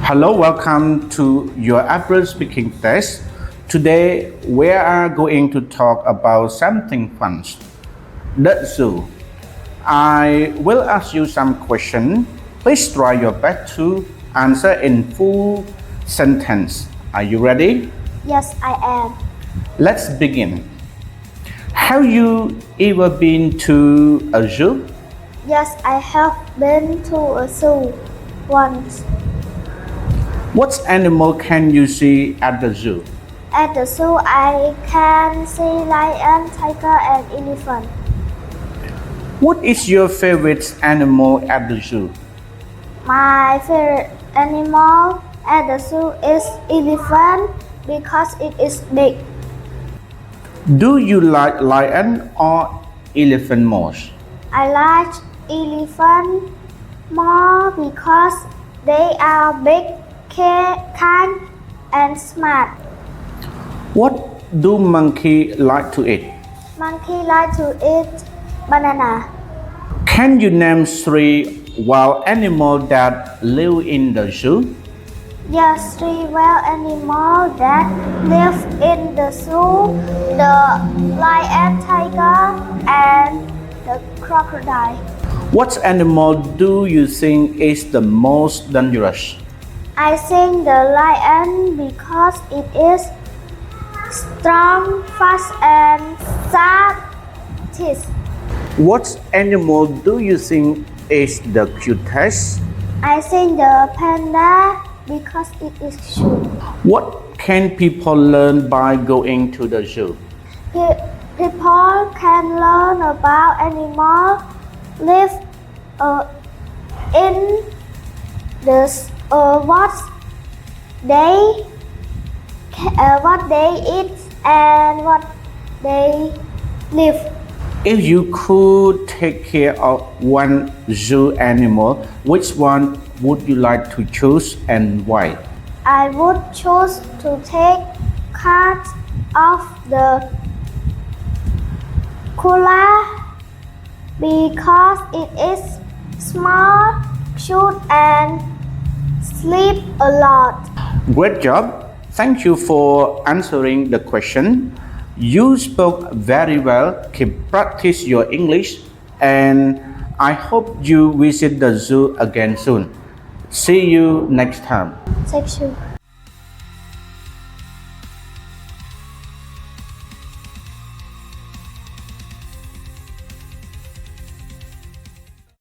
Hello, welcome to your April speaking test. Today we are going to talk about something fun. The zoo. I will ask you some questions. Please try your best to answer in full sentence. Are you ready? Yes, I am. Let's begin. Have you ever been to a zoo? Yes, I have been to a zoo once. What animal can you see at the zoo? At the zoo, I can see lion, tiger, and elephant. What is your favorite animal at the zoo? My favorite animal at the zoo is elephant because it is big. Do you like lion or elephant most? I like elephant more because they are big, kind, and smart. What do monkey like to eat? Monkey like to eat banana. Can you name 3 wild animals that live in the zoo? Yes, 3 wild animals that live in the zoo: the lion, tiger, and the crocodile. What animal do you think is the most dangerous? I think the lion because it is strong, fast, and sharp teeth. What animal do you think is the cutest? I think the panda because it is cute. What can people learn by going to the zoo? People can learn about animals live in the what they eat and what they live. If you could take care of one zoo animal, which one would you like to choose and why? I would choose to take care of the koala because it is small, cute, and sleep a lot. Great job. Thank you for answering the question. You spoke very well. Keep practice your English and I hope you visit the zoo again soon. See you next time. Thank you.